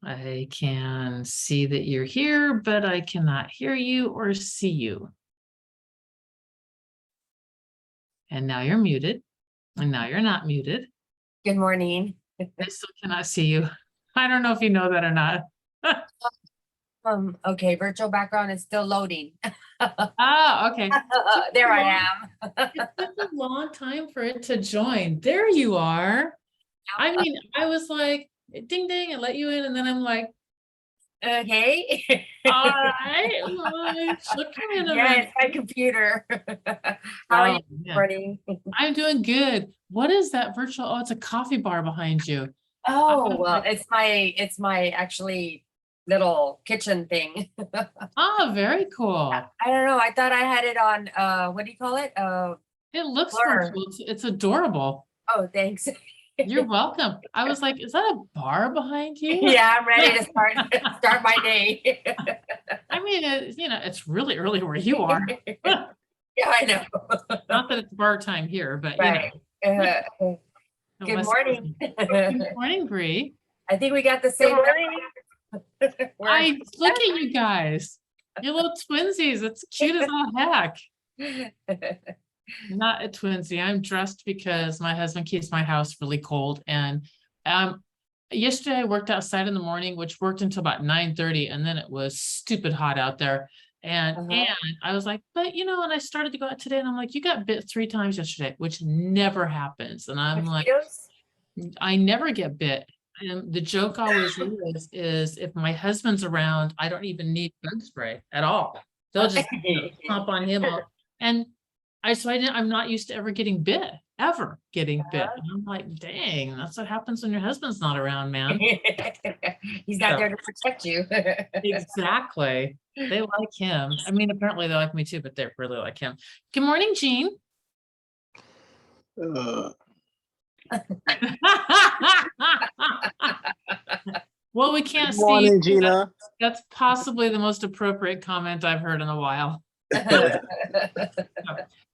I can see that you're here, but I cannot hear you or see you. And now you're muted. And now you're not muted. Good morning. I still cannot see you. I don't know if you know that or not. Okay, virtual background is still loading. Ah, okay. There I am. It took a long time for it to join. There you are. I mean, I was like, ding ding, and let you in, and then I'm like, Okay. all right, well, look in a Yeah, minute. it's my computer. How are you Oh, this yeah. morning? I'm doing good. What is that virtual? Oh, it's a coffee bar behind you. Oh, well, it's my actually little kitchen thing. Oh, very cool. I don't know. I thought I had it on what do you call it? It looks Blur. virtual. It's adorable. Oh, thanks. You're welcome. I was like, is that a bar behind you? Yeah, I'm ready to start my day. I mean, it's really early where you are. Yeah, I know. Not that it's bar time here, but Right. Good morning. Good morning, Bree. I think we got the same. I look at you guys. You're little twinsies. It's cute as all heck. Not a twinsy. I'm dressed because my husband keeps my house really cold. And yesterday I worked outside in the morning, which worked until about 9:30, and then it was stupid hot out there. And I was like, but and I started to go out today and I'm like, you got bit 3 times yesterday, which never happens. And I'm like, I never get bit. And the joke always is if my husband's around, I don't even need bug spray at all. They'll just stomp on him. And I'm not used to ever getting bit. And I'm like, dang, that's what happens when your husband's not around, man. He's not there to protect you. Exactly. They like him. I mean, apparently they like me too, but they really like him. Good morning, Jean. Well, we can't see. Good morning, Gina. That's possibly the most appropriate comment I've heard in a while.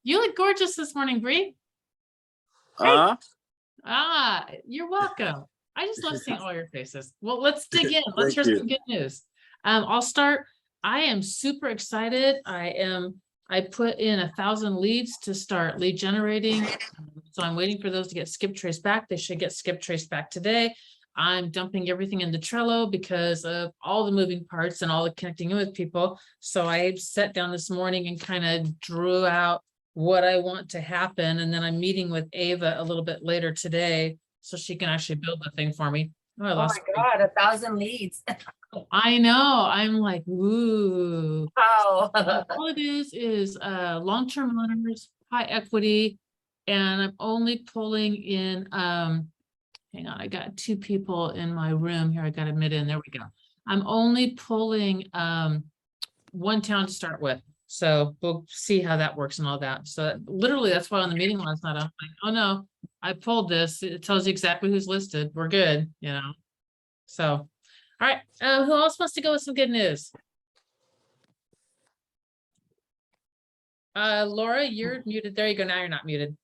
You look gorgeous this morning, Bree. You're welcome. I just love seeing all your faces. Well, let's dig in. Let's hear some good news. I'll start. I am super excited. I put in 1,000 leads to start lead generating. So I'm waiting for those to get skip trace back. They should get skip trace back today. I'm dumping everything into Trello because of all the moving parts and all the connecting in with people. So I sat down this morning and kind of drew out what I want to happen. And then I'm meeting with Ava a little bit later today so she can actually build the thing for me. Oh my God, 1,000 leads. I know. I'm like, ooh. Wow. All it is long-term lenders, high equity, and I'm only pulling in, hang on, I got 2 people in my room here. I got to admit in, there we go. I'm only pulling one town to start with. So we'll see how that works and all that. So literally that's why on the meeting last night, I'm like, oh no, I pulled this. It tells you exactly who's listed. We're good, So, all right. Who else wants to go with some good news? Laura, you're muted. There you go. Now you're not muted.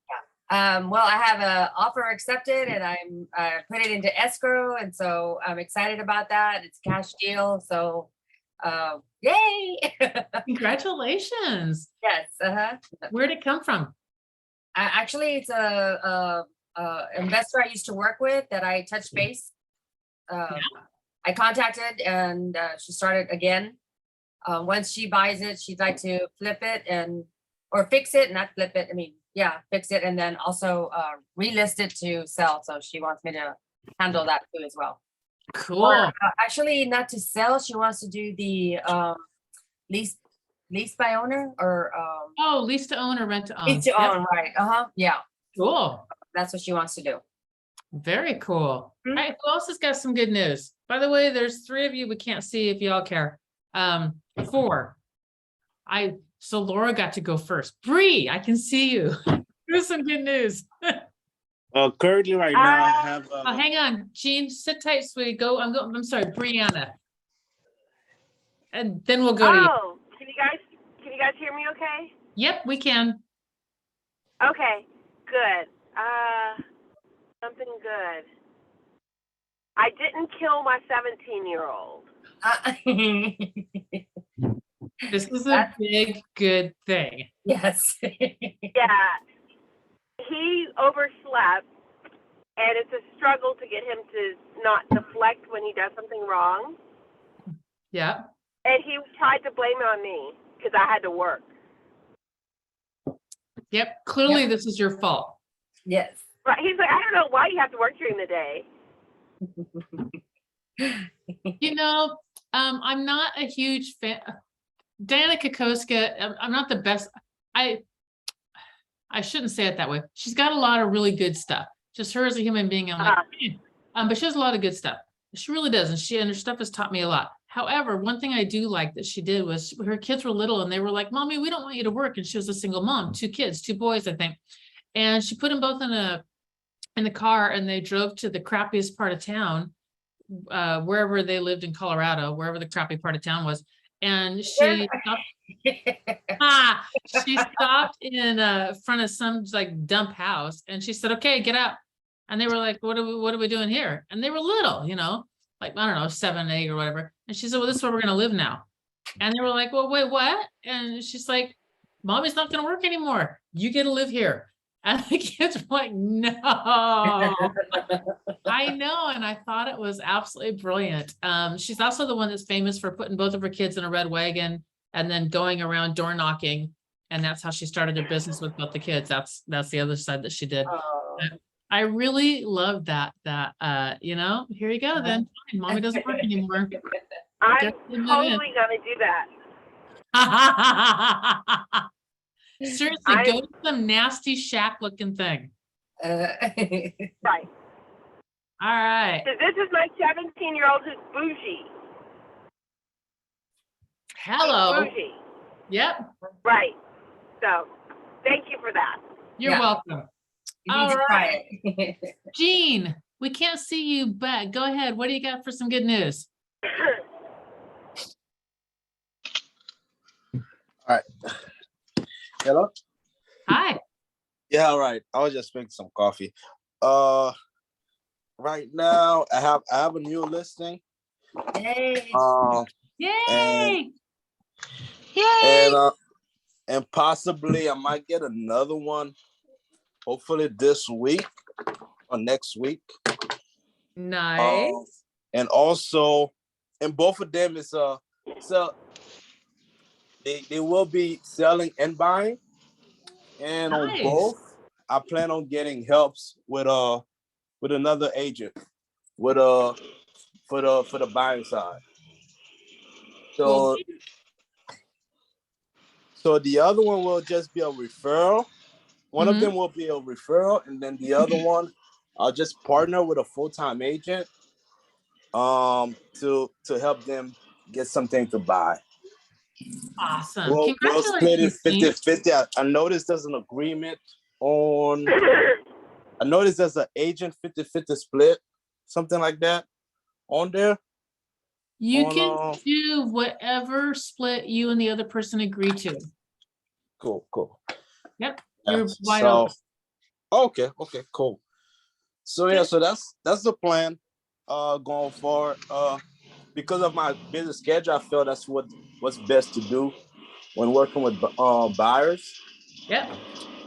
Well, I have an offer accepted and I'm put it into escrow. And so I'm excited about that. It's a cash deal. So yay. Congratulations. Yes. Where'd it come from? Actually, it's a investor I used to work with that I touched base. I contacted and she started again. Once she buys it, she'd like to flip it or fix it, not flip it. I mean, yeah, fix it and then also relist it to sell. So she wants me to handle that too as well. Cool. Or, actually, not to sell. She wants to do the lease by owner or lease to own or rent to own. Lease to own, right? Yeah. Cool. That's what she wants to do. Very cool. All right, who else has got some good news? By the way, there's 3 of you. We can't see if y'all care. 4. So Laura got to go first. Bree, I can see you. Here's some good news. Currently right now I have hang on, Jean, sit tight, sweetie. I'm sorry, Brianna. And then we'll go to you. Can you guys hear me okay? Yep, we can. Okay, good. Something good. I I didn't kill my 17-year-old. This is a That's- big, good thing. Yes. Yeah. He overslept, and it's a struggle to get him to not deflect when he does something wrong. Yeah. And he tried to blame it on me because I had to work. Yep. Clearly, this is your fault. Yes. Right? He's like, I don't know why you have to work during the day. You know, I'm not a huge fan. Diana Kokoska, I'm not the best. I shouldn't say it that way. She's got a lot of really good stuff. Just her as a human being, I'm like, but she has a lot of good stuff. She really does, and her stuff has taught me a lot. However, one thing I do like that she did was her kids were little and they were like, "Mommy, we don't want you to work." And she was a single mom, 2 kids, 2 boys, I think. And she put them both in the car and they drove to the crappiest part of town, wherever they lived in Colorado, wherever the crappy part of town was. And she stopped in front of some like dump house and she said, "Okay, get out." And they were like, what are we doing here? And they were little, like, I don't know, 7, 8 or whatever. And she said, "Well, this is where we're going to live now." And they were like, "Well, wait, what?" And she's like, "Mommy's not going to work anymore. You get to live here." And the kids were like, "No." I know. And I thought it was absolutely brilliant. She's also the one that's famous for putting both of her kids in a red wagon and then going around door knocking. And that's how she started her business with both the kids. That's the other side that she did. Oh. I really love that, here you go then. Fine, Mommy doesn't work anymore. I'm Get to move totally going to do that. Seriously, go to some nasty shack looking thing. Right. All right. So this is my 17-year-old who's bougie. Hello. Bougie. Yep. Right. So thank you for that. You're Yeah. welcome. You need to try it. Jean, we can't see you, but go ahead. What do you got for some good news? All right. Hello? Hi. Yeah, all right. I was just making some coffee. Right now I have a new listing. Yay. Yay. And possibly I might get another one, hopefully this week or next week. Nice. And also, and both of them is so they will be selling and buying. And Nice. on both, I plan on getting helps with another agent for the buying side. Cool. So the other one will just be a referral. One of Mhm. them will be a referral, and then the other one, I'll just partner with a full-time agent to help them get something to buy. Awesome. We'll split it Congratulations, Jean. 50-50. I noticed there's an agreement on, I noticed there's an agent 50-50 split, something like that on there. You Oh, can no. do whatever split you and the other person agree to. Cool. Yep. Yeah, You're wide so- open. Okay, cool. So yeah, so that's the plan going forward. Because of my busy schedule, I feel that's what's best to do when working with buyers Yep.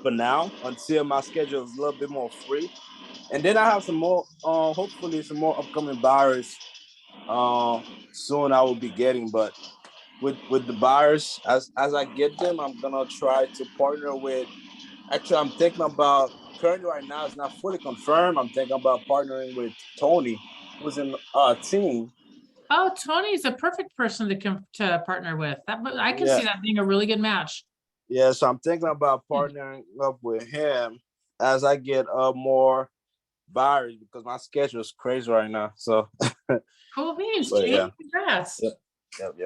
for now, until my schedule is a little bit more free. And then I have some more, hopefully some more upcoming buyers soon I will be getting. But with the buyers, as I get them, I'm gonna try to partner with, actually I'm thinking about, currently right now it's not fully confirmed, I'm thinking about partnering with Tony, who's in our team. Oh, Tony's a perfect person to partner with. I can Yeah. see that being a really good match. Yeah, so I'm thinking about partnering up with him as I get more buyers, because my schedule is crazy right now. So Cool beans, But Jean. yeah. Congrats. Yep.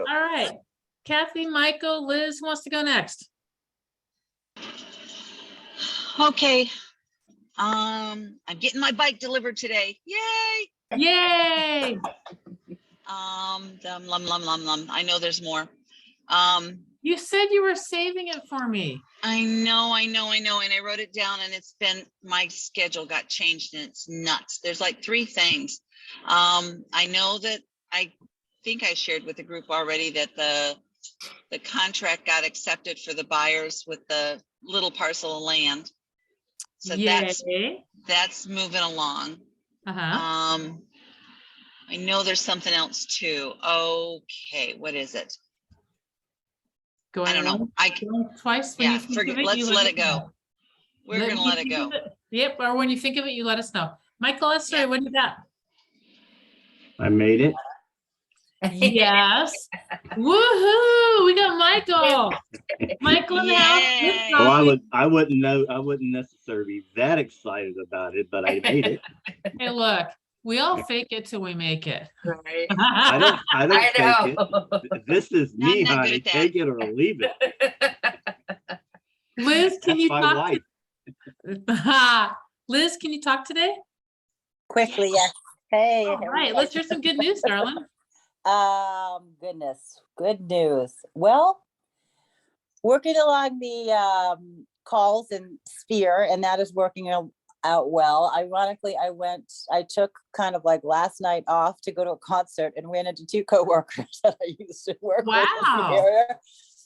All right. Kathy, Michael, Liz, who wants to go next? Okay. I'm getting my bike delivered today. Yay! Yay. Lum. I know there's more. You said you were saving it for me. I know. And I wrote it down and my schedule got changed and it's nuts. There's like 3 things. I know that I think I shared with the group already that the contract got accepted for the buyers with the little parcel of land. So Yay. that's moving along. Uh-huh. I know there's something else too. Okay, what is it? I don't know. Going twice. When Yeah, you think forget, of it, let's you let us it go. know. We're gonna you let it think go. of Yep, or when you think of it, you let us know. Michael Esther, Yeah. what do you got? I made it. Yes. Woohoo! We got Michael. Michael in the house. Good Yay. Well, job. I wouldn't necessarily be that excited about it, but I made it. Hey, look, we all fake it till we make it. Right. I don't I take know. it. This is I'm me, not good honey. at that. Take it or leave it. Liz, can That's you my talk? wife. Liz, can you talk today? Quickly, yes. Hey. All right, let's hear some good news, darling. Goodness, good news. Well, working along the calls and sphere, and that is working out well. Ironically, I took kind of like last night off to go to a concert and ran into 2 coworkers that I used to work with in Wow. the area.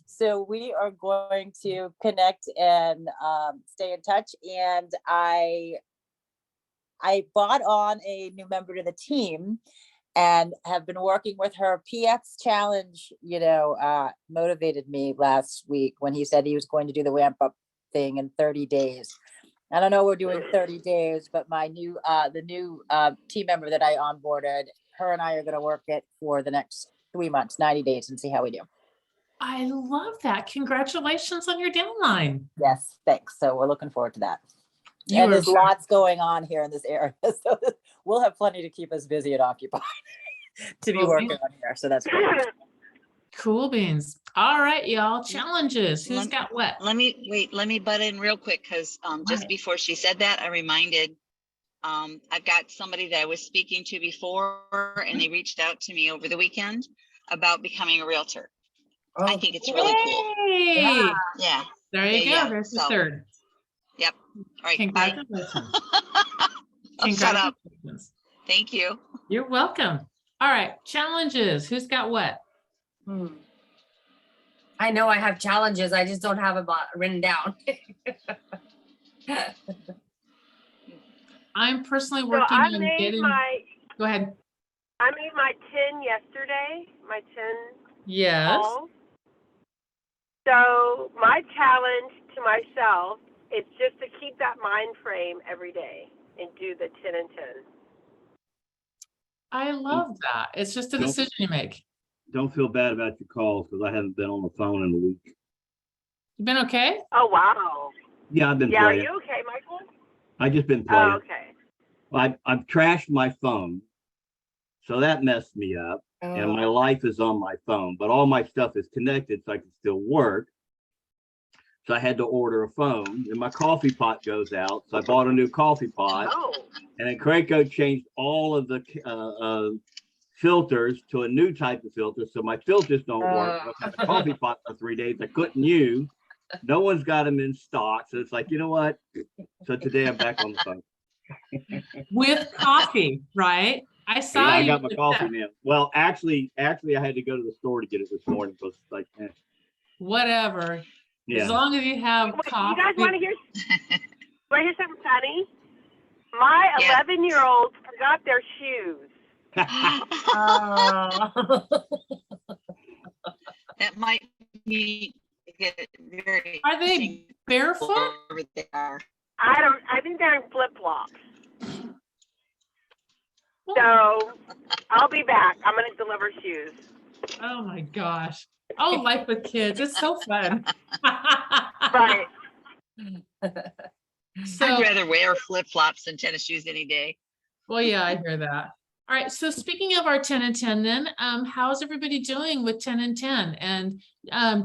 So we are going to connect and stay in touch. And I brought on a new member to the team and have been working with her. PX Challenge, motivated me last week when he said he was going to do the ramp up thing in 30 days. I don't know, we're doing 30 days, but the new team member that I onboarded, her and I are going to work it for the next 3 months, 90 days, and see how we do. I love that. Congratulations on your deadline. Yes, thanks. So we're looking forward to that. You And are there's lots going on here in this area, so we'll have plenty to keep us busy and occupied to be Well, working on here. So that's great. cool beans. All right, y'all. Challenges. Who's Lem- got what? Let me butt in real quick because just Right. before she said that, I reminded, I've got somebody that I was speaking to before and they reached out to me over the weekend about becoming a realtor. I think it's really cool. Hey, Yeah. there you go. Yeah, There's the so- third. Yep. All right. Bye. Congratulations. Oh, shut up. Congratulations. Thank you. You're welcome. All right, challenges. Who's got what? I know I have challenges. I just don't have them written down. I'm personally So working I on made getting. Go ahead. I made my 10 yesterday, my 10 Yes. calls. So my challenge to myself is just to keep that mind frame every day and do the 10 and 10. I love that. It's just a Nope. decision you make. Don't feel bad about your calls because I haven't been on the phone in a week. You been okay? Oh, wow. Yeah, I've been Yeah, are playing. you okay, Michael? I just been Oh, playing. okay. I've trashed my phone, so that messed me up. And my life is on my phone, but all my stuff is connected so I can still work. So I had to order a phone and my coffee pot goes out. So I bought a new coffee pot Oh, and then Craigco changed all of the filters to a new type of filter. So my filters don't work. I've had a coffee pot for 3 days. I couldn't use. No one's got them in stock. So it's like, you know what? So today I'm back on the phone. With coffee, right? I saw Yeah, I you got my with coffee that. now. Well, actually, I had to go to the store to get it this morning because like, Whatever. As yeah. long as you have wait, coffee. you guys want to hear something funny? My Yeah. 11-year-olds forgot their shoes. That might be very. Are they interesting barefoot? wherever they are. I think they're in flip-flops. So I'll be back. I'm going to deliver shoes. Oh my gosh. Oh, life with kids. It's so fun. Right. So, I'd rather wear flip-flops than tennis shoes any day. well, yeah, I hear that. All right. So speaking of our 10 and 10 then, how's everybody doing with 10 and 10? And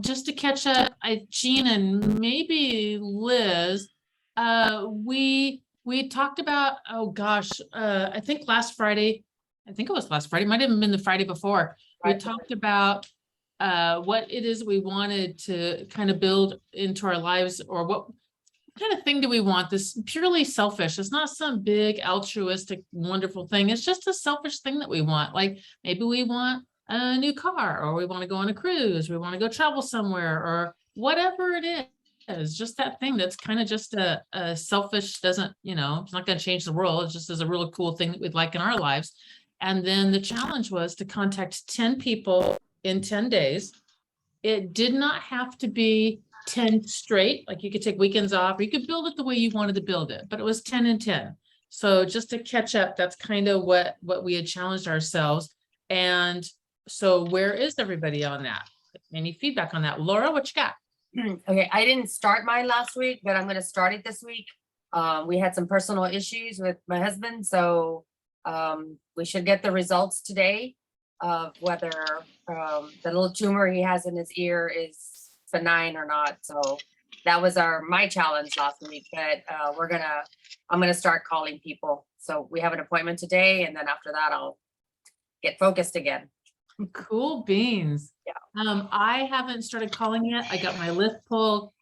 just to catch up, Jean and maybe Liz, we talked about, oh gosh, I think it was last Friday, might have been the Friday before. We Right. talked about what it is we wanted to kind of build into our lives, or what kind of thing do we want? This purely selfish. It's not some big altruistic, wonderful thing. It's just a selfish thing that we want. Like maybe we want a new car, or we want to go on a cruise, we want to go travel somewhere, or whatever it is. Just that thing that's kind of just a selfish, doesn't, you know, it's not going to change the world. It just is a really cool thing that we'd like in our lives. And then the challenge was to contact 10 people in 10 days. It did not have to be 10 straight, like you could take weekends off, or you could build it the way you wanted to build it, but it was 10 and 10. So just to catch up, that's kind of what we had challenged ourselves. And so where is everybody on that? Any feedback on that? Laura, what you got? Okay, I didn't start mine last week, but I'm gonna start it this week. We had some personal issues with my husband, so we should get the results today of whether the little tumor he has in his ear is benign or not. So that was my challenge last week, but I'm gonna start calling people. So we have an appointment today, and then after that, I'll get focused again. Cool beans. Yeah. I haven't started calling yet. I got my list pulled.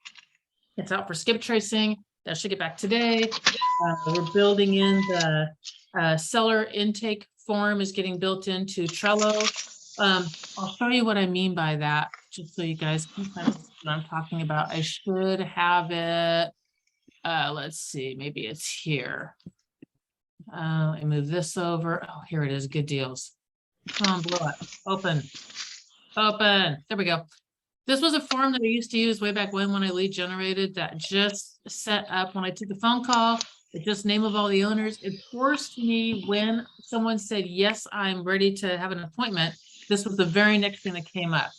It's out for skip tracing. That should get back today. We're building in the seller intake form is getting built into Trello. I'll show you what I mean by that, just so you guys can kind of see what I'm talking about. I should have it. Let's see, maybe it's here. Let me move this over. Oh, here it is. Good deals. Come on, blow it. Open. There we go. This was a form that I used to use way back when I lead generated, that just set up when I took the phone call. It just name of all the owners. It forced me, when someone said, yes, I'm ready to have an appointment, this was the very next thing that came up.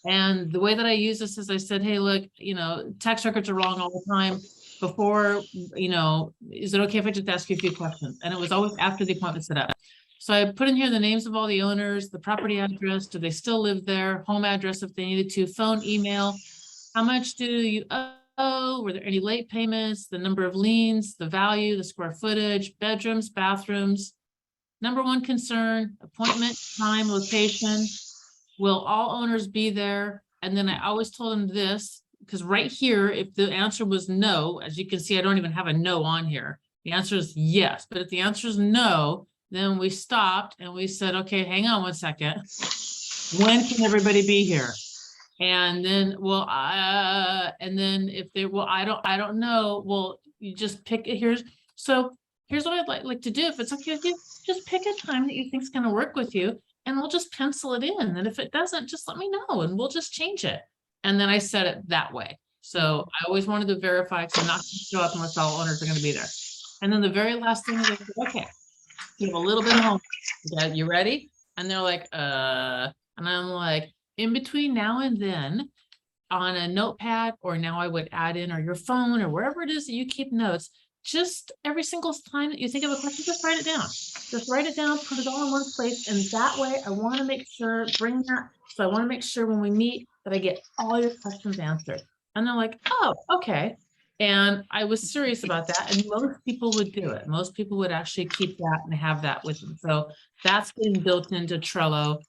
And the way that I use this is I said, hey, look, you know, tax records are wrong all the time. Before, you know, is it okay if I just ask you a few questions? And it was always after the appointment set up. So I put in here the names of all the owners, the property address, do they still live there, home address if they needed to, phone, email, how much do you owe, were there any late payments, the number of liens, the value, the square footage, bedrooms, bathrooms, number one concern, appointment, time, location, will all owners be there? And then I always told them this, because right here, if the answer was no, as you can see, I don't even have a no on here. The answer is yes, but if the answer is no, then we stopped and we said, okay, hang on one second. When can everybody be here? And then, well, and then if they, well, I don't know. Well, you just pick it. Here's what I'd like to do. If it's okay with you, just pick a time that you think is going to work with you, and we'll just pencil it in. And if it doesn't, just let me know and we'll just change it. And then I said it that way. So I always wanted to verify, because I'm not going to show up unless all owners are going to be there. And then the very last thing is, okay, you have a little bit of homework. Okay, you ready? And they're like, and I'm like, in between now and then, on a notepad, or now I would add in, or your phone, or wherever it is that you keep notes, just every single time that you think of a question, just write it down. Just write it down, put it all in one place. And that way I want to make sure, bring that. So I want to make sure when we meet that I get all your questions answered. And they're like, oh, okay. And I was serious about that. And most people would do it. Most people would actually keep that and have that with them. So that's been built into Trello.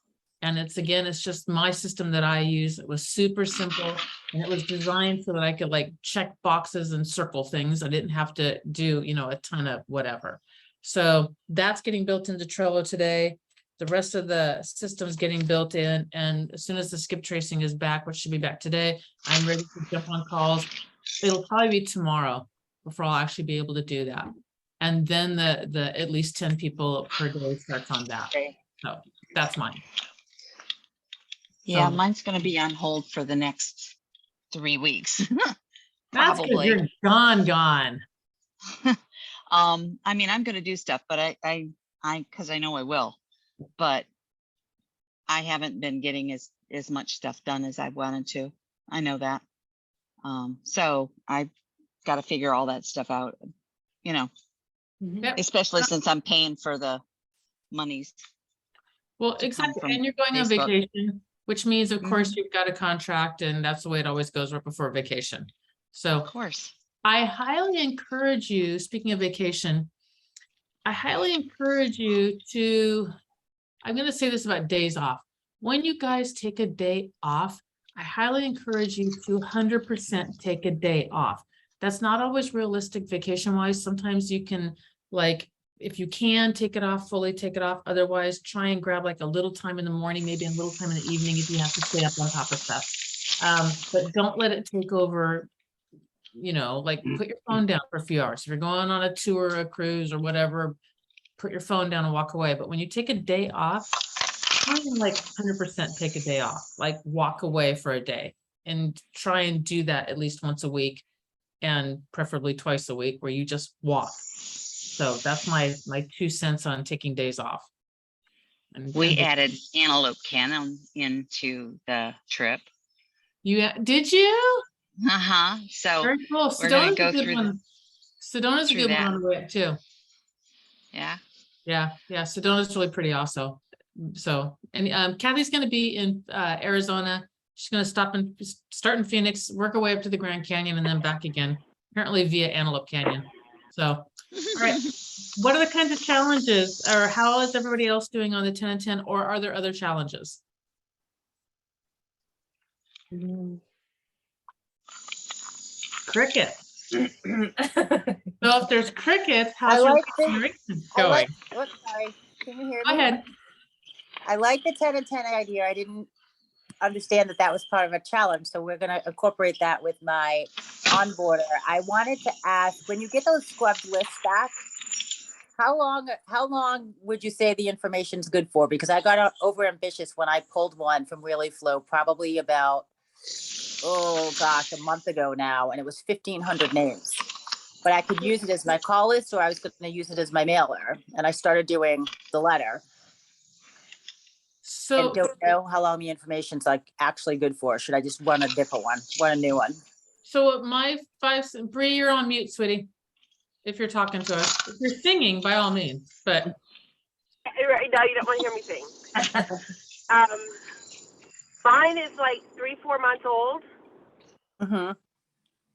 And it's, again, it's just my system that I use. It was super simple, and it was designed so that I could like check boxes and circle things. I didn't have to do, you know, a ton of whatever. So that's getting built into Trello today. The rest of the system's getting built in. And as soon as the skip tracing is back, which should be back today, I'm ready to jump on calls. It'll probably be tomorrow before I'll actually be able to do that. And then the at least 10 people per day starts on that. Okay. So that's mine. Yeah, So- mine's gonna be on hold for the next 3 weeks. That's good. Probably. You're gone. I mean, I'm gonna do stuff, but because I know I will, but I haven't been getting as much stuff done as I wanted to. I know that. So I've got to figure all that stuff out, you know, Mhm. Yep. especially since I'm paying for the monies. Well, to come exactly. from And you're going on Facebook. vacation, which means, of course, Mhm. you've got a contract, and that's the way it always goes right before vacation. So Of course. I highly encourage you, speaking of vacation, I highly encourage you to, I'm going to say this about days off. when you guys take a day off, I highly encourage you to 100% take a day off. That's not always realistic vacation wise. Sometimes you can, like, if you can take it off, fully take it off. Otherwise, try and grab like a little time in the morning, maybe a little time in the evening if you have to stay up on top of stuff. But don't let it take over, like put your phone down for a few hours. If you're going on a tour, a cruise or whatever, put your phone down and walk away. But when you take a day off, try and like 100% take a day off, like walk away for a day and try and do that at least once a week and preferably twice a week where you just walk. So that's my 2 cents on taking days off. We added Antelope Canyon into the trip. Did you? So Very cool. we're gonna Sedona's go a good through one. Sedona's a through good one that. on the way up too. yeah. Yeah. Sedona's really pretty also. So, and Kathy's gonna be in Arizona. She's gonna start in Phoenix, work her way up to the Grand Canyon and then back again, apparently via Antelope Canyon. So, all right. What are the kinds of challenges or how is everybody else doing on the 10 and 10 or are there other challenges? Cricket. So if there's cricket, how's your generation going? Sorry, can you hear Go me? ahead. I like the 10 and 10 idea. I didn't understand that was part of a challenge. So we're going to incorporate that with my onboarder. I wanted to ask, when you get those scrubbed lists back, how long would you say the information's good for? Because I got over ambitious when I pulled one from Really Flow, probably about, a month ago now. And it was 1,500 names. But I could use it as my call list or I was going to use it as my mailer. And I started doing the letter. So And don't know how long the information's like actually good for. Should I just run a different one, run a new one? So my Bree, you're on mute, sweetie. If you're talking to us, if you're singing, by all means, but Right now, you don't want to hear me sing. Mine is like 3-4 months old, Mm-hmm. and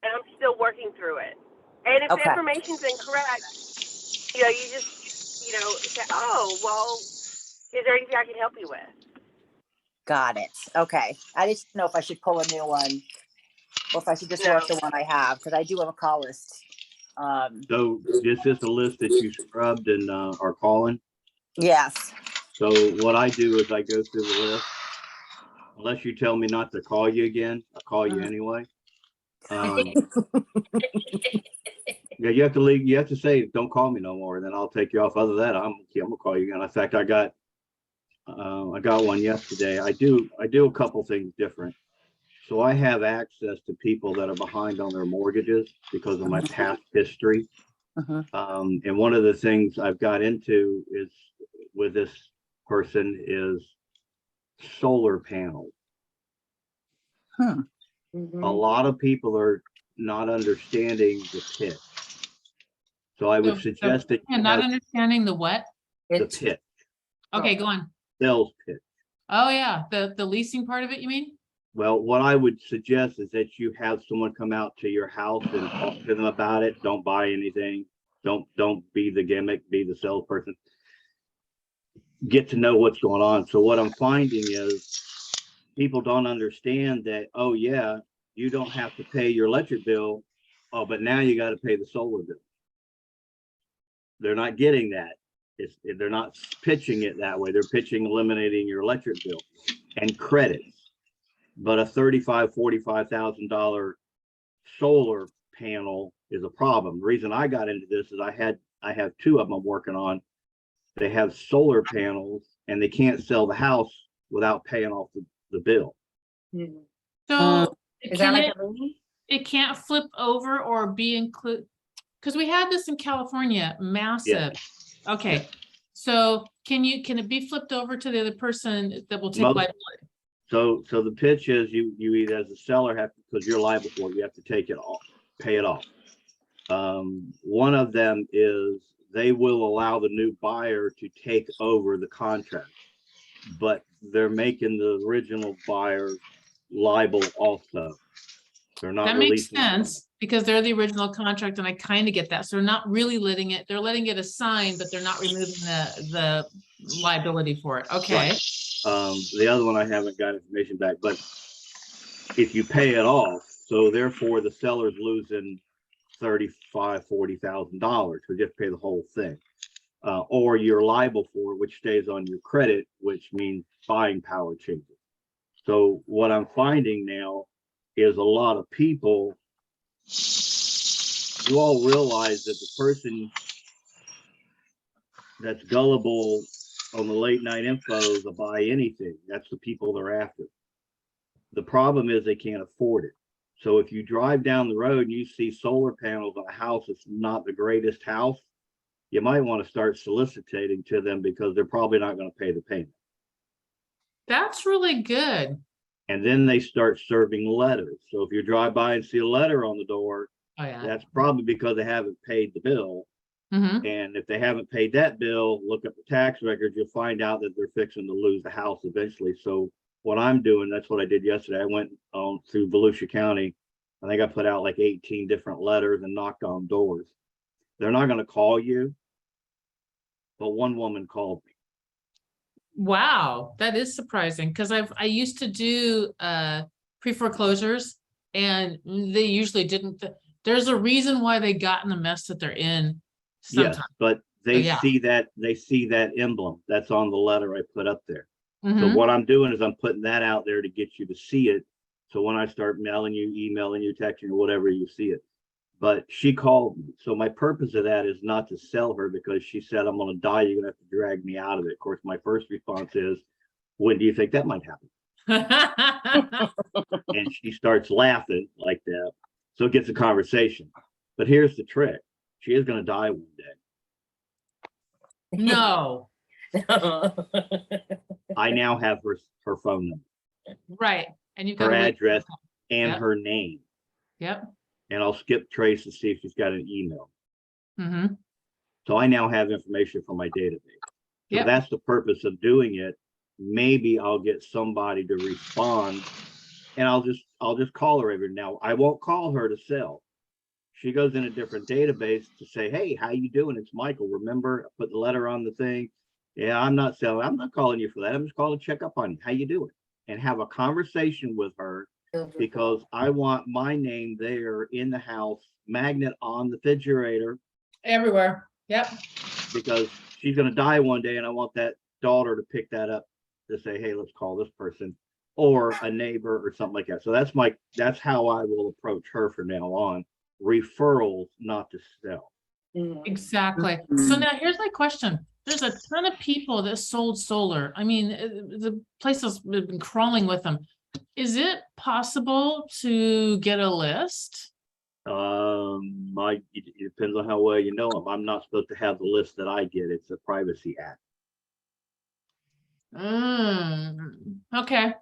I'm still working through it. And if the information's incorrect, you just, say, oh, well, is there anything I can help you with? Got it. Okay. I just know if I should pull a new one or if I should just work the one I have, because I do have a call list. So this is the list that you scrubbed and are calling. Yes. So what I do is I go through the list. Unless you tell me not to call you again, I'll call you anyway. Yeah, you have to leave. You have to say, "Don't call me no more," and then I'll take you off. Other than that, I'm gonna call you again. In fact, I got one yesterday. I do a couple things different. So I have access to people that are behind on their mortgages because of my past history. And one of the things I've got into is with this person is solar panels. A lot of people are not understanding the pitch. So I would suggest that you're not understanding the what? the pitch, Okay, go on. sales pitch. Oh yeah, the leasing part of it, you mean? Well, what I would suggest is that you have someone come out to your house and talk to them about it. Don't buy anything. Don't be the gimmick, be the salesperson. Get to know what's going on. So what I'm finding is people don't understand that, oh yeah, you don't have to pay your electric bill. Oh, but now you got to pay the solar bill. They're not getting that. They're not pitching it that way. They're pitching eliminating your electric bill and credits. But a $35,000, $45,000 solar panel is a problem. The reason I got into this is I have two of them I'm working on. They have solar panels and they can't sell the house without paying off the bill. So Is that like a movie? it can't flip over or be included? Because we had this in California, massive. Okay, so can it be flipped over to the other person that will take liability? So the pitch is you either as a seller have to, because you're liable for it, you have to take it off, pay it off. One of them is they will allow the new buyer to take over the contract, but they're making the original buyer liable also. They're not. That makes sense because they're the original contract and I kind of get that. So they're not really letting it, they're letting it assign, but they're not removing the liability for it. Okay. Right. The other one I haven't got information back, but if you pay it off, so therefore the seller's losing $40,000, so just pay the whole thing. Or you're liable for it, which stays on your credit, which means buying power changes. So what I'm finding now is a lot of people, you all realize that the person that's gullible on the late night info to buy anything, that's the people they're after. The problem is they can't afford it. So if you drive down the road and you see solar panels on a house that's not the greatest house, you might want to start soliciting to them because they're probably not going to pay the payment. That's really good. And then they start serving letters. So if you drive by and see a letter on the door, Oh, yeah. that's probably because they haven't paid the bill. Mm-hmm. And if they haven't paid that bill, look up the tax records, you'll find out that they're fixing to lose the house eventually. So what I'm doing, that's what I did yesterday. I went through Volusia County. I think I put out like 18 different letters and knocked on doors. They're not going to call you, but one woman called me. Wow, that is surprising because I used to do pre-foreclosures and they usually didn't. There's a reason why they got in the mess that they're in sometimes. Yes, but they yeah. see that emblem that's on the letter I put up there. So Mhm. what I'm doing is I'm putting that out there to get you to see it. So when I start mailing you, emailing you, texting or whatever, you see it. But she called me. So my purpose of that is not to sell her because she said, I'm going to die. You're going to have to drag me out of it. Of course, my first response is, when do you think that might happen? And she starts laughing like that. So it gets a conversation. But here's the trick. She is going to die one day. No, I now have her phone number, right. And you've got her to wait. address, and Yep. her name. Yep. And I'll skip trace to see if she's got an email. Mm-hmm. So I now have information from my database. So Yep. that's the purpose of doing it. Maybe I'll get somebody to respond and I'll just call her every now. I won't call her to sell. She goes in a different database to say, hey, how you doing? It's Michael. Remember, I put the letter on the thing. Yeah, I'm not selling. I'm not calling you for that. I'm just calling to check up on you. How you doing? And have a conversation with her because I want my name there in the house, magnet on the refrigerator. Everywhere. Yep. Because she's going to die one day and I want that daughter to pick that up to say, hey, let's call this person or a neighbor or something like that. So that's how I will approach her from now on. Referrals, not to sell. Exactly. So now here's my question. There's a ton of people that sold solar. I mean, the place has been crawling with them. Is it possible to get a list? It depends on how well you know them. I'm not supposed to have the list that I get. It's a Privacy Act. Okay.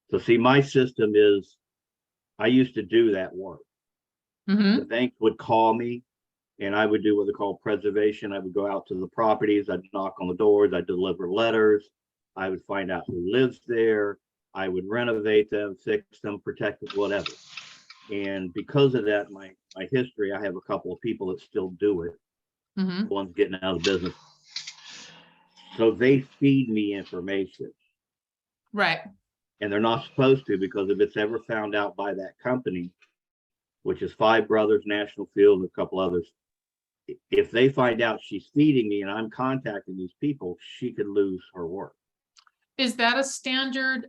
So see, my system is, I used to do that work. Mm-hmm. The bank would call me and I would do what they call preservation. I would go out to the properties. I'd knock on the doors. I'd deliver letters. I would find out who lives there. I would renovate them, fix them, protect them, whatever. And because of that, my history, I have a couple of people that still do it. Mm-hmm. One's getting out of business. So they feed me information. Right. And they're not supposed to, because if it's ever found out by that company, which is Five Brothers, National Field, and a couple others, if they find out she's feeding me and I'm contacting these people, she could lose her work. Is that a standard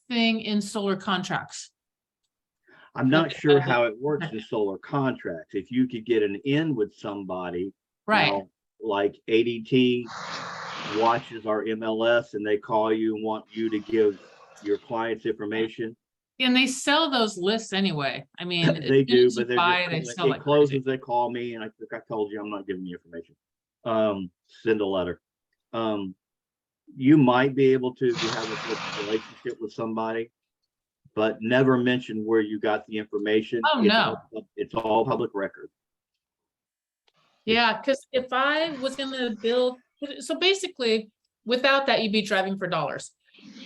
thing in solar contracts? I'm not sure how it works in solar contracts. If you could get an in with somebody, Right. now, like ADT watches our MLS and they call you and want you to give your clients information. And they sell those lists anyway. I mean, They do, as soon but as you buy, they it sell like closes, crazy. they call me and I think I told you I'm not giving you information. Send a letter. You might be able to if you have a good relationship with somebody, but never mention where you got the information. Oh, no. It's all public record. Yeah, because if I was gonna build, so basically, without that, you'd be driving for dollars.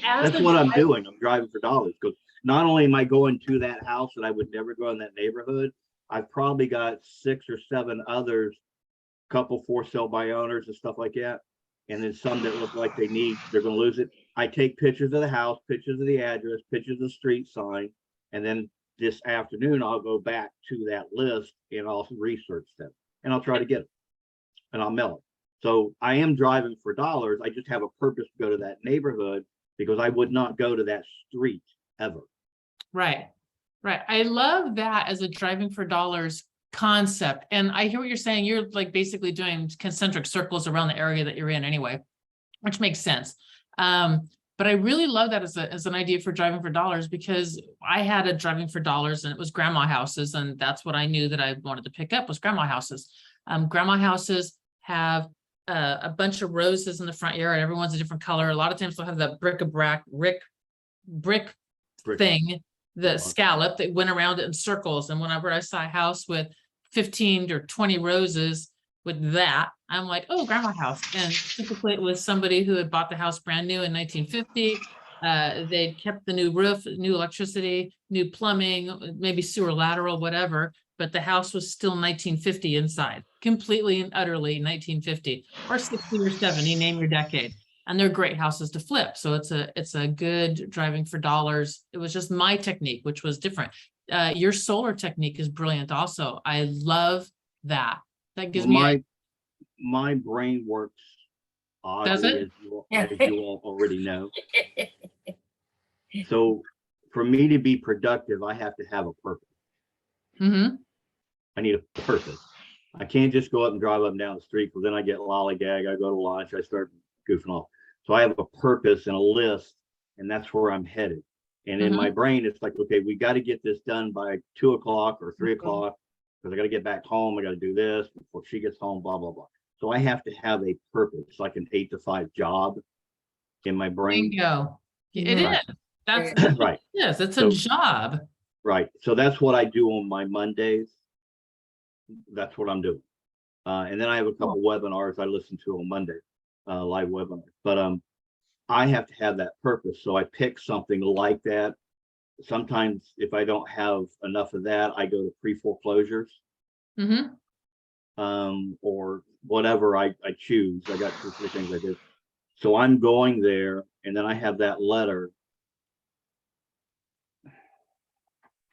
That's what I'm doing. I'm driving for dollars because not only am I going to that house that I would never go in that neighborhood, I've probably got 6 or 7 others, couple for sale by owners and stuff like that. and then some that look like they're gonna lose it. I take pictures of the house, pictures of the address, pictures of the street sign, and then this afternoon I'll go back to that list and I'll research them, and I'll try to get it, and I'll mail it. So I am driving for dollars. I just have a purpose to go to that neighborhood because I would not go to that street ever. Right, right. I love that as a driving for dollars concept. And I hear what you're saying. You're like basically doing concentric circles around the area that you're in anyway, which makes sense. But I really love that as an idea for driving for dollars, because I had a driving for dollars and it was grandma houses. And that's what I knew that I wanted to pick up was grandma houses. Grandma houses have a bunch of roses in the front yard. Everyone's a different color. A lot of times they'll have that bric-a-brac brick thing, the scallop that went around it in circles. And whenever I saw a house with 15 or 20 roses with that, I'm like, oh, grandma house. And typically it was somebody who had bought the house brand new in 1950. They'd kept the new roof, new electricity, new plumbing, maybe sewer lateral, whatever. But the house was still 1950 inside, completely and utterly 1950 or 60 or 70, name your decade. And they're great houses to flip. So it's a good driving for dollars. It was just my technique, which was different. Your solar technique is brilliant also. I love that. That gives me my brain works Does oddly, it? as you all already know. So for me to be productive, I have to have a purpose. Mm-hmm. I need a purpose. I can't just go up and drive up and down the street, because then I get lollygag. I go to lunch, I start goofing off. So I have a purpose and a list, and that's where I'm headed. And in my brain, it's like, okay, we got to get this done by 2 o'clock or 3 o'clock, because I got to get back home. I got to do this before she gets home, blah, blah, blah. So I have to have a purpose. It's like an 8 to 5 job in my brain. Bingo. It Right. is. That's Right. Yes, it's So- a job. Right. So that's what I do on my Mondays. That's what I'm doing. And then I have a couple webinars I listen to on Monday, live webinars. But I have to have that purpose. So I pick something like that. Sometimes if I don't have enough of that, I go to pre-foreclosures, Mm-hmm. or whatever I choose. I got 2 or 3 things I do. So I'm going there, and then I have that letter.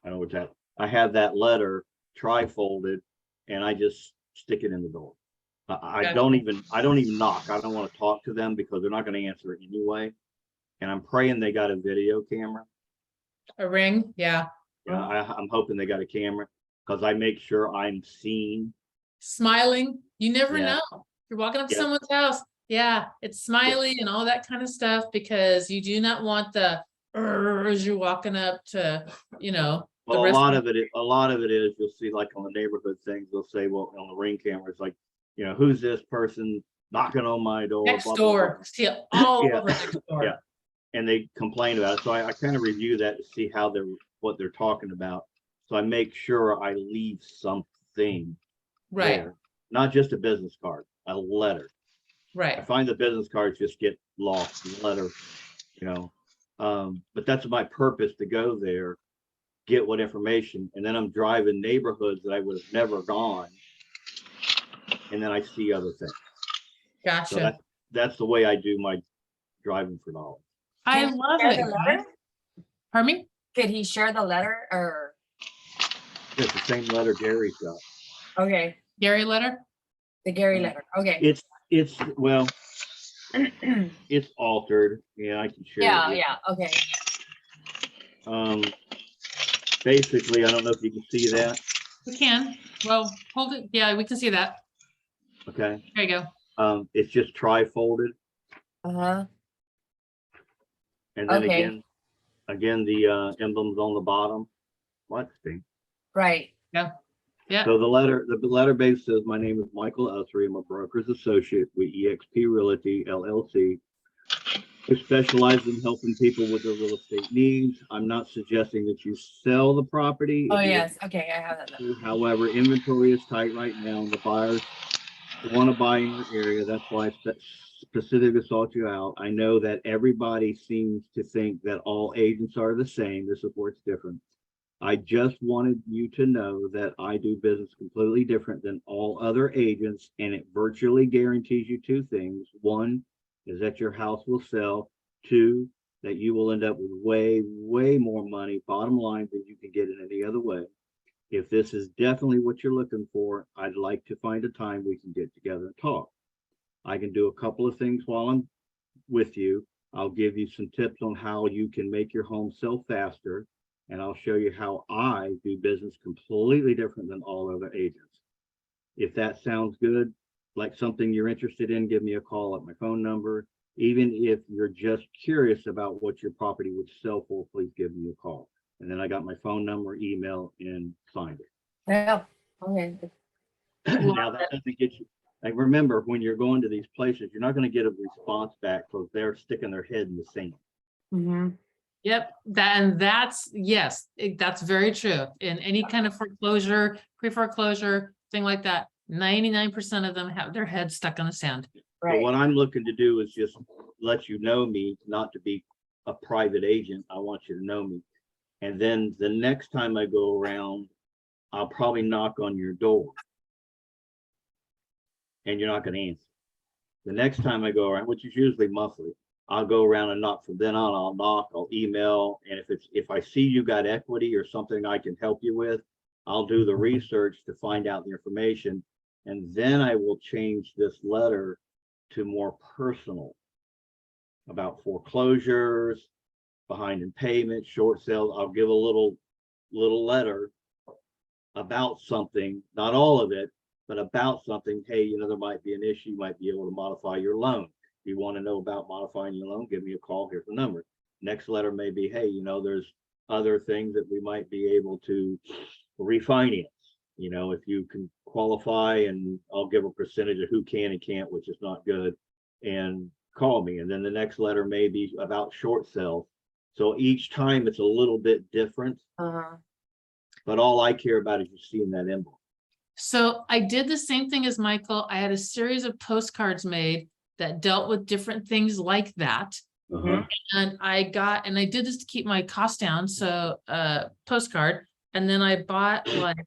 I know what's that. I have that letter tri-folded, and I just stick it in the door. I Gotcha. don't even knock. I don't want to talk to them because they're not going to answer it anyway. And I'm praying they got a video camera. A ring, yeah. Yeah, I'm hoping they got a camera, because I make sure I'm seen. Smiling, you never Yeah. know. You're walking up to Yeah. someone's house. Yeah, it's smiley and all that kind of stuff, because you do not want the as you're walking up to, the Well, a rest lot of it is, you'll see like on the neighborhood things, they'll say, well, on the ring cameras, like, who's this person knocking on my door? next blah, blah, blah. door. See it all Yeah. over next door. Yeah. And they complain about it. So I kind of review that to see what they're talking about. So I make sure I leave something Right, there, not just a business card, a letter. I right. find the business cards just get lost in the letter, but that's my purpose, to go there, get what information, and then I'm driving neighborhoods that I would have never gone. And then I see other things. So Gotcha. that's the way I do my driving for dollars. I Can he love share it. the letter? guys. Pardon me? Could he share the letter or, It's the same letter Gary's got. okay, Gary letter? the Gary letter, okay. Well, it's altered. Yeah, I can share. Yeah, it. yeah, okay. Basically, I don't know if you can see that. We can. Well, hold it. Yeah, we can see that. Okay. There you go. It's just tri-folded. Uh-huh, And then Okay. again, the emblems on the bottom. What thing? right. Yeah. So the letter base says, my name is Michael Usry. I'm a broker's associate with eXp Realty LLC. We specialize in helping people with their real estate needs. I'm not suggesting that you sell the property. Oh, If you yes, okay, I have that. do, however, inventory is tight right now, and the buyers want to buy in your area. That's why I specifically sought you out. I know that everybody seems to think that all agents are the same. This is where it's different. I just wanted you to know that I do business completely different than all other agents, and it virtually guarantees you two things. One is that your house will sell. Two, that you will end up with way, way more money, bottom line, than you can get in any other way. If this is definitely what you're looking for, I'd like to find a time we can get together and talk. I can do a couple of things while I'm with you. I'll give you some tips on how you can make your home sell faster, and I'll show you how I do business completely different than all other agents. If that sounds good, like something you're interested in, give me a call at my phone number. Even if you're just curious about what your property would sell for, please give me a call. And then I got my phone number, email, and signed it. Yeah, okay. Now that doesn't get you, like, remember, when you're going to these places, you're not going to get a response back because they're sticking their head in the sand. Mhm. Yep, that's, yes, that's very true. In any kind of foreclosure, pre-foreclosure, thing like that, 99% of them have their head stuck in the sand. But Right. what I'm looking to do is just let you know me, not to be a private agent. I want you to know me. And then the next time I go around, I'll probably knock on your door. And you're not going to answer. The next time I go around, which is usually monthly, I'll go around and knock. From then on, I'll knock, I'll email. And if I see you got equity or something I can help you with, I'll do the research to find out the information. And then I will change this letter to more personal, about foreclosures, behind in payment, short sales. I'll give a little letter about something, not all of it, but about something. Hey, you know, there might be an issue, you might be able to modify your loan. If you want to know about modifying your loan, give me a call. Here's the number. Next letter may be, hey, you know, there's other things that we might be able to refinance. You know, if you can qualify, and I'll give a percentage of who can and can't, which is not good, and call me. And then the next letter may be about short sales. So each time it's a little bit different, Uh-huh. but all I care about is you seeing that emblem. So I did the same thing as Michael. I had a series of postcards made that dealt with different things like that. Uh-huh. And I did this to keep my costs down. So postcard, and then I bought like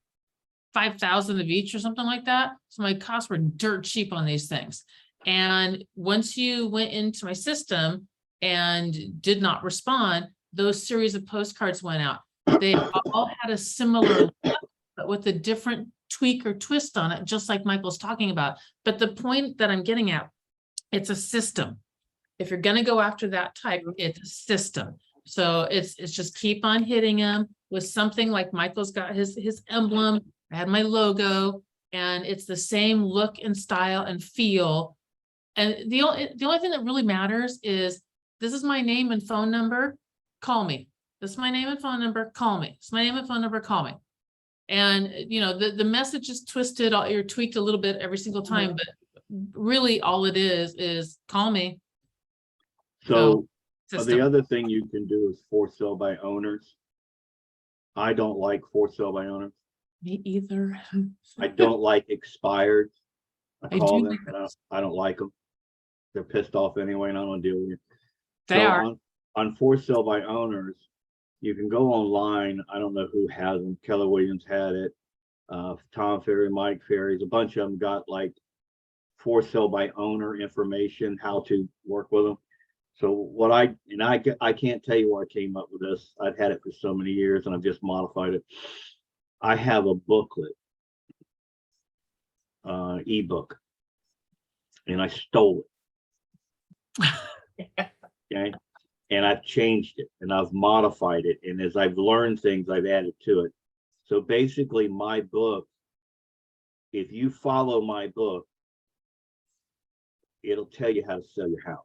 5,000 of each or something like that. So my costs were dirt cheap on these things. And once you went into my system and did not respond, those series of postcards went out. They all had a similar look, but with a different tweak or twist on it, just like Michael's talking about. But the point that I'm getting at, it's a system. If you're going to go after that type, it's a system. So it's just keep on hitting them with something like Michael's got his emblem. I had my logo, and it's the same look and style and feel. And the only thing that really matters is, this is my name and phone number, call me. This is my name and phone number, call me. It's my name and phone number, call me. And you know, the message is twisted, you're tweaked a little bit every single time, but really all it is call me. So the System. other thing you can do is for sale by owners. I don't like for sale by owners. Me either. I don't like expired. I I call do them, like and I don't like them. They're pissed off anyway, and I don't deal with you. They So are. on for sale by owners, you can go online. I don't know who has them. Keller Williams had it. Tom Ferry, Mike Ferry's, a bunch of them got like for sale by owner information, how to work with them. So I can't tell you where I came up with this. I've had it for so many years, and I've just modified it. I have a booklet, ebook, and I stole it. Okay. And I've changed it, and I've modified it. And as I've learned things, I've added to it. So basically my book, if you follow my book, it'll tell you how to sell your house,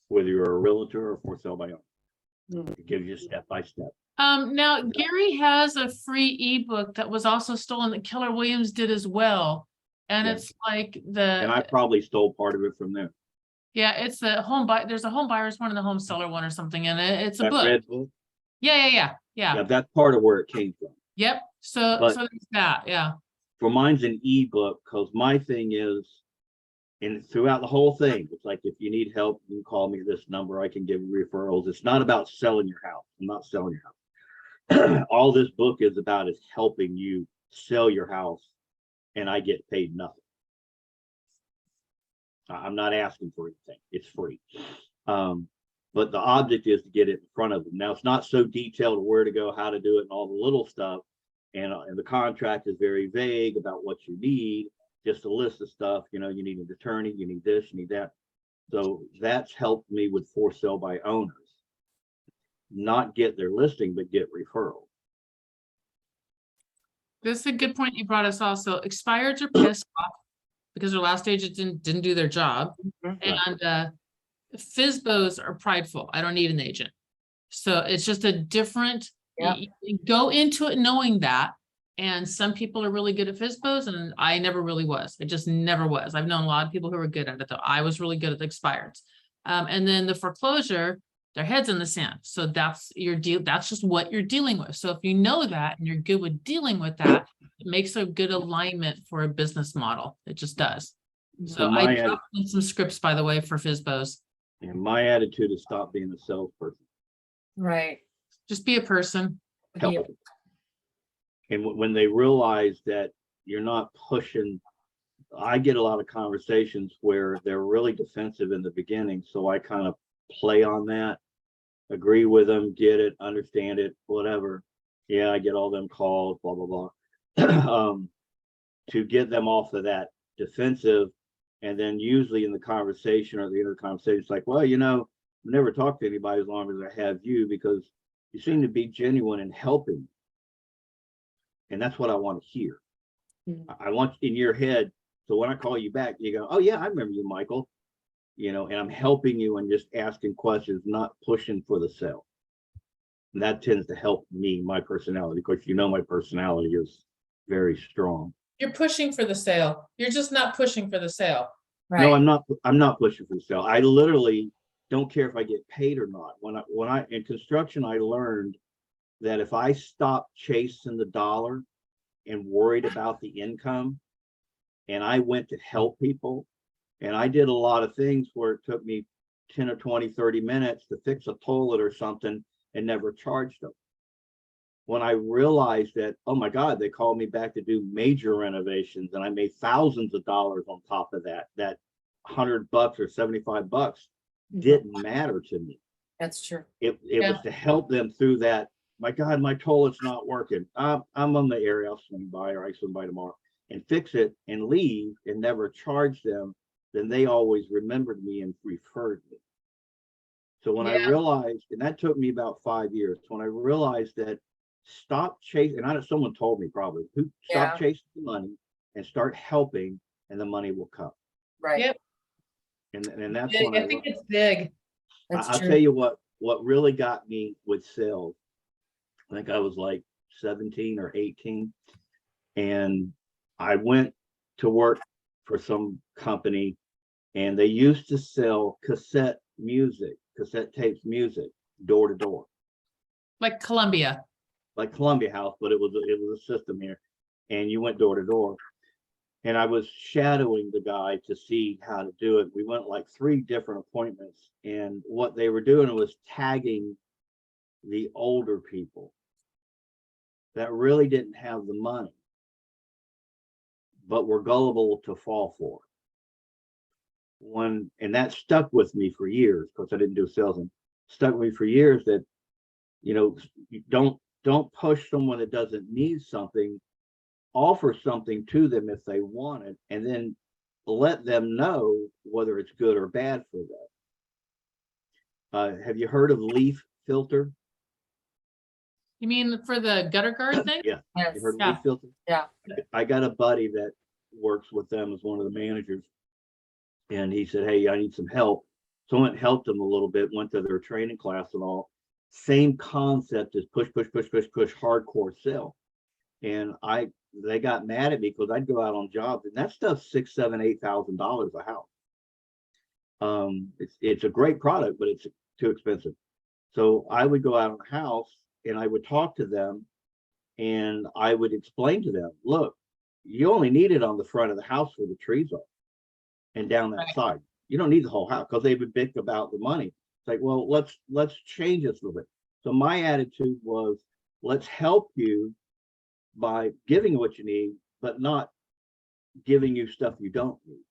whether you're a realtor or for sale by owner. It gives you step by step. Now Gary has a free ebook that was also stolen that Keller Williams did as well. And Yeah. it's like And I probably stole part of it from there. yeah, it's the there's a home buyer's one and the home seller one or something in it. It's a That book. red book, Yeah. yeah, that's part of where it came from. Yep. So But- there's that, yeah. For mine's an ebook, because my thing is, and throughout the whole thing, it's like, if you need help, you can call me this number. I can give you referrals. It's not about selling your house. I'm not selling your house. all this book is about is helping you sell your house, and I get paid nothing. I'm not asking for anything. It's free. But the object is to get it in front of them. Now, it's not so detailed where to go, how to do it, and all the little stuff. And the contract is very vague about what you need, just a list of stuff. You know, you need an attorney, you need this, you need that. So that's helped me with for sale by owners. Not get their listing, but get referral. This is a good point you brought us also. Expireds are pissed off because their last agent didn't do their job. And FSBOs are prideful. I don't need an agent. So it's just a different, Yeah. you go into it knowing that. And some people are really good at FSBOs and I never really was. I just never was. I've known a lot of people who were good at it though. I was really good at the expireds. And then the foreclosure, their heads in the sand. So that's your deal. That's just what you're dealing with. So if you know that and you're good with dealing with that, it makes a good alignment for a business model. It just does. So my I dropped in some scripts, by the way, for FSBOs. And my attitude is stop being a salesperson. Right. Just be a person. Help Yeah. them. And when they realize that you're not pushing, I get a lot of conversations where they're really defensive in the beginning. So I kind of play on that, agree with them, get it, understand it, whatever. Yeah, I get all them calls, blah, blah, blah. To get them off of that defensive. And then usually in the conversation or the end of the conversation, it's like, well, you know, I've never talked to anybody as long as I have you because you seem to be genuine in helping. And that's what I want to hear. I want in your head. So when I call you back, you go, oh yeah, I remember you, Michael. You know, and I'm helping you and just asking questions, not pushing for the sale. And that tends to help me, my personality. Of course, you know, my personality is very strong. You're pushing for the sale. You're just not pushing for the sale. Right. No, I'm not pushing for the sale. I literally don't care if I get paid or not. When I in construction, I learned that if I stopped chasing the dollar and worried about the income, and I went to help people, and I did a lot of things where it took me 10 or 20, 30 minutes to fix a toilet or something and never charged them. When I realized that, oh my God, they called me back to do major renovations and I made thousands of dollars on top of that, that $100 or $75 didn't matter to me. That's true. It was to help them through that. My God, my toilet's not working. I'm on the area, I'll swing by or I swing by tomorrow and fix it and leave and never charge them. Then they always remembered me and referred me. So when I realized, and that took me about 5 years, when I realized that stop chasing, and I know someone told me probably, who stop chasing the money and start helping and the money will come. Right. Yep. And that's Big. when I think it's big. That's I'll true. tell you what really got me with sales. I think I was like 17 or 18 and I went to work for some company and they used to sell cassette tapes music, door to door. Like Columbia. Like Columbia House, but it was a system here. And you went door to door. And I was shadowing the guy to see how to do it. We went like 3 different appointments. And what they were doing was tagging the older people that really didn't have the money, but were gullible to fall for it. And that stuck with me for years because I didn't do sales, and stuck with me for years that, you know, you don't push someone that doesn't need something, offer something to them if they want it, and then let them know whether it's good or bad for them. Have you heard of leaf filter? You mean for the gutter guard thing? Yeah. Yes. You heard of Yeah. leaf filter? Yeah. I got a buddy that works with them as one of the managers. And he said, hey, I need some help. So I went and helped him a little bit, went to their training class and all. Same concept as push, hardcore sell. And they got mad at me because I'd go out on jobs and that stuff's $6,000, $7,000, $8,000 a house. It's a great product, but it's too expensive. So I would go out on a house and I would talk to them and I would explain to them, look, you only need it on the front of the house where the trees are and down that side. You don't need the whole house, because they would bitch about the money. It's like, well, let's change this a little bit. So my attitude was, let's help you by giving what you need, but not giving you stuff you don't need.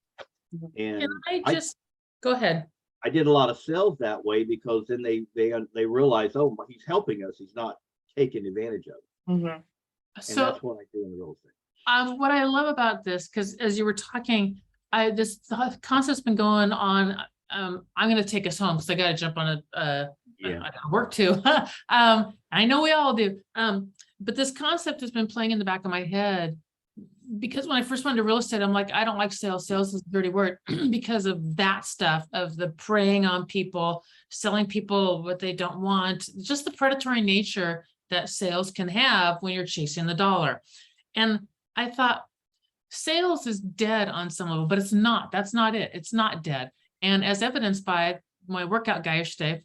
And Can I just, go ahead. I did a lot of sales that way because then they realize, oh, he's helping us. He's not taking advantage of it. Mhm. And So that's what I do in real estate. what I love about this, because as you were talking, this concept's been going on. I'm gonna take us home because I gotta jump on Yeah. I gotta work too. I know we all do. But this concept has been playing in the back of my head because when I first went into real estate, I'm like, I don't like sales. Sales is a dirty word because of that stuff, of the preying on people, selling people what they don't want, just the predatory nature that sales can have when you're chasing the dollar. And I thought sales is dead on some level, but it's not. That's not it. It's not dead. And as evidenced by my workout guy yesterday,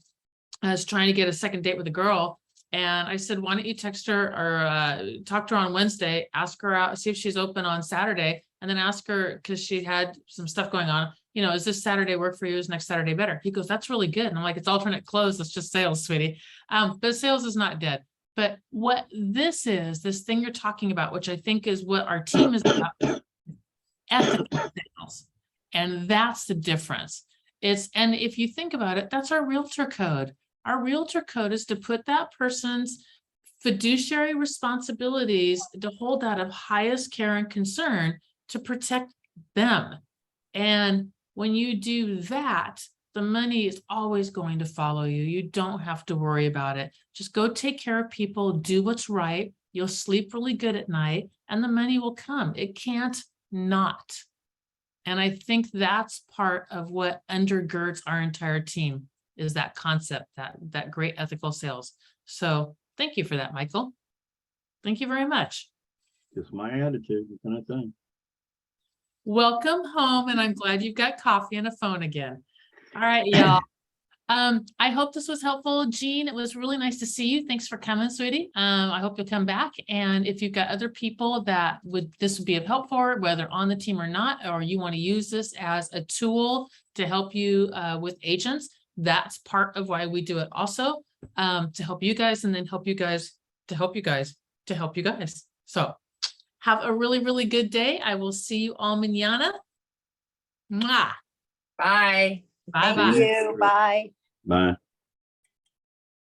I was trying to get a second date with a girl. And I said, why don't you text her or talk to her on Wednesday, ask her out, see if she's open on Saturday, and then ask her, because she had some stuff going on, you know, is this Saturday work for you? Is next Saturday better? He goes, that's really good. And I'm like, it's alternate close. It's just sales, sweetie. But sales is not dead. But what this is, this thing you're talking about, which I think is what our team is about, ethical sales. And that's the difference. And if you think about it, that's our realtor code. Our realtor code is to put that person's fiduciary responsibilities to hold out of highest care and concern to protect them. And when you do that, the money is always going to follow you. You don't have to worry about it. Just go take care of people, do what's right. You'll sleep really good at night and the money will come. It can't not. And I think that's part of what undergirds our entire team, is that concept, that great ethical sales. So thank you for that, Michael. Thank you very much. Just my attitude, what can I say? Welcome home, and I'm glad you've got coffee and a phone again. All right, y'all. I hope this was helpful. Jean, it was really nice to see you. Thanks for coming, sweetie. I hope you'll come back. And if you've got other people that this would be of help for, whether on the team or not, or you want to use this as a tool to help you with agents, that's part of why we do it also, to help you guys and then help you guys to help you guys to help you guys. So have a really, really good day. I will see you all mañana. Mwah. Bye. Bye Thank bye. you. Bye. Bye.